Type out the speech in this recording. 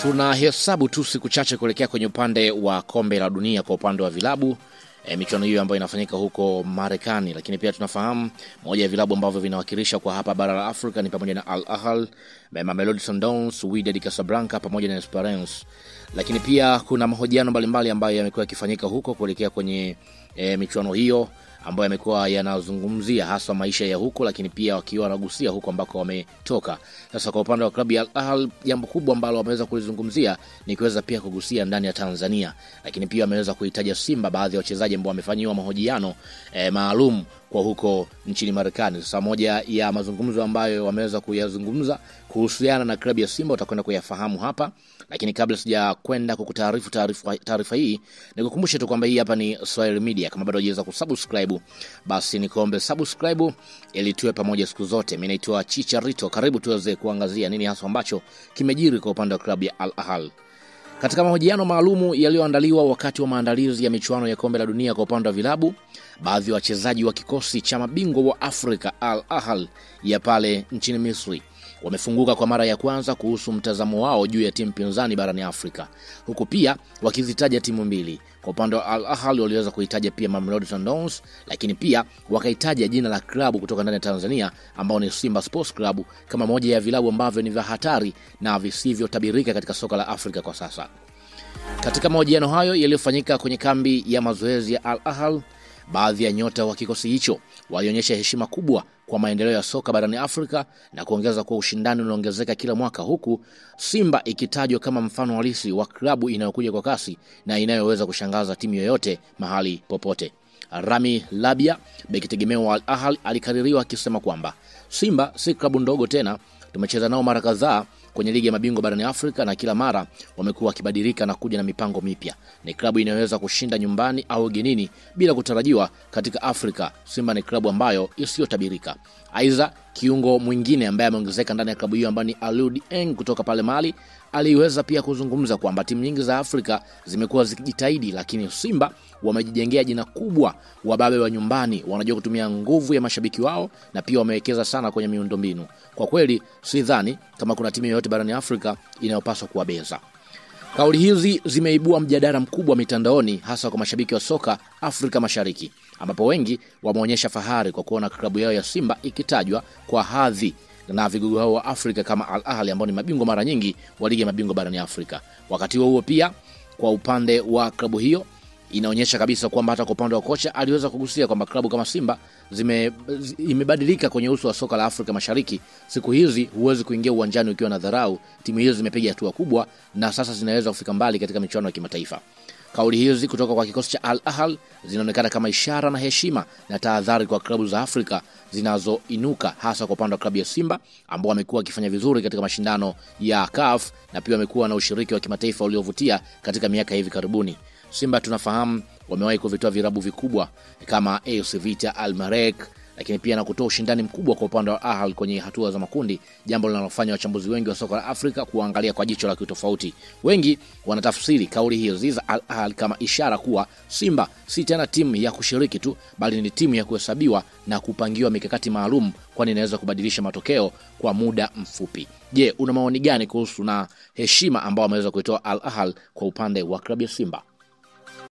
Tunahesabu tu siku chache kuelekea kwenye upande wa kombe la dunia kwa upande wa vilabu. Michuano hiyo ambayo inafanyika huko Marekani, lakini pia tunafahamu moja ya vilabu ambavyo vinawakilisha kwa hapa bara la Afrika ni pamoja na Al Ahly, Mamelodi Sundowns, Wydad Casablanca pamoja na Esperance. Lakini pia kuna mahojiano mbalimbali ambayo yamekuwa yakifanyika huko kuelekea kwenye michuano hiyo ambayo yamekuwa yanazungumzia hasa maisha ya huko, lakini pia wakiwa wanagusia huko ambako wametoka. Sasa kwa upande wa klabu ya Al Ahly, jambo kubwa ambalo wameweza kulizungumzia ni kuweza pia kugusia ndani ya Tanzania, lakini pia wameweza kuitaja Simba baadhi ya wachezaji ambao wamefanyiwa mahojiano maalum kwa huko nchini Marekani. Sasa moja ya mazungumzo ambayo wameweza kuyazungumza kuhusiana na klabu ya Simba utakwenda kuyafahamu hapa, lakini kabla sija kwenda kukutaarifu taarifa hii, nikukumbushe tu kwamba hii hapa ni Swahili Media. Kama bado hujaweza kusubscribe, basi nikuombe subscribe ili tuwe pamoja siku zote. Mimi naitwa Chicharito, karibu tuweze kuangazia nini hasa ambacho kimejiri kwa upande wa klabu ya Al Ahly. Katika mahojiano maalumu yaliyoandaliwa wakati wa maandalizi ya michuano ya kombe la dunia kwa upande wa vilabu, baadhi ya wachezaji wa kikosi cha mabingwa wa Afrika Al Ahly ya pale nchini Misri wamefunguka kwa mara ya kwanza kuhusu mtazamo wao juu ya timu pinzani barani Afrika, huku pia wakizitaja timu mbili. Kwa upande wa Al Ahly waliweza kuitaja pia Mamelodi Sundowns, lakini pia wakaitaja jina la klabu kutoka ndani ya Tanzania ambao ni Simba Sports Club kama moja ya vilabu ambavyo ni vya hatari na visivyotabirika katika soka la Afrika kwa sasa. Katika mahojiano hayo yaliyofanyika kwenye kambi ya mazoezi ya Al Ahly, baadhi ya nyota wa kikosi hicho walionyesha heshima kubwa kwa maendeleo ya soka barani Afrika na kuongeza kwa ushindani unaongezeka kila mwaka, huku Simba ikitajwa kama mfano halisi wa klabu inayokuja kwa kasi na inayoweza kushangaza timu yoyote mahali popote. Rami Labia, beki tegemeo wa Al Ahly, alikaririwa akisema kwamba Simba si klabu ndogo tena, tumecheza nao mara kadhaa kwenye ligi ya mabingwa barani Afrika na kila mara wamekuwa wakibadilika na kuja na mipango mipya. Ni klabu inayoweza kushinda nyumbani au ugenini bila kutarajiwa katika Afrika. Simba ni klabu ambayo isiyotabirika. Aiza, kiungo mwingine ambaye ameongezeka ndani ya klabu hiyo ambaye ni Aliou Dieng kutoka pale Mali, aliweza pia kuzungumza kwamba timu nyingi za Afrika zimekuwa zikijitahidi, lakini Simba wamejijengea jina kubwa, wababe wa nyumbani, wanajua kutumia nguvu ya mashabiki wao na pia wamewekeza sana kwenye miundombinu. Kwa kweli sidhani kama kuna timu yoyote barani Afrika inayopaswa kuwabeza. Kauli hizi zimeibua mjadala mkubwa mitandaoni, hasa kwa mashabiki wa soka Afrika Mashariki, ambapo wengi wameonyesha fahari kwa kuona klabu yao ya Simba ikitajwa kwa hadhi na vigogo hao wa Afrika kama Al Ahly ambao ni mabingwa mara nyingi wa ligi ya mabingwa barani Afrika. Wakati huo pia kwa upande wa klabu hiyo inaonyesha kabisa kwamba hata kwa upande wa kocha aliweza kugusia kwamba klabu kama Simba imebadilika kwenye uso wa soka la Afrika Mashariki. Siku hizi huwezi kuingia uwanjani ukiwa na dharau. Timu hizo zimepiga hatua kubwa na sasa zinaweza kufika mbali katika michuano ya kimataifa. Kauli hizi kutoka kwa kikosi cha Al Ahly zinaonekana kama ishara na heshima na tahadhari kwa klabu za Afrika zinazoinuka, hasa kwa upande wa klabu ya Simba ambao wamekuwa wakifanya vizuri katika mashindano ya CAF na pia wamekuwa na ushiriki wa kimataifa uliovutia katika miaka hivi karibuni. Simba tunafahamu wamewahi kuvitoa virabu vikubwa kama AS Vita, Al Merreikh, lakini pia na kutoa ushindani mkubwa kwa upande wa Ahly kwenye hatua za makundi, jambo linalofanya wachambuzi wengi wa soka la Afrika kuangalia kwa jicho la kitofauti. Wengi wanatafsiri kauli hiyo za Al Ahly kama ishara kuwa Simba si tena timu ya kushiriki tu, bali ni timu ya kuhesabiwa na kupangiwa mikakati maalum, kwani inaweza kubadilisha matokeo kwa muda mfupi. Je, una maoni gani kuhusu na heshima ambao wameweza kuitoa Al Ahly kwa upande wa klabu ya Simba?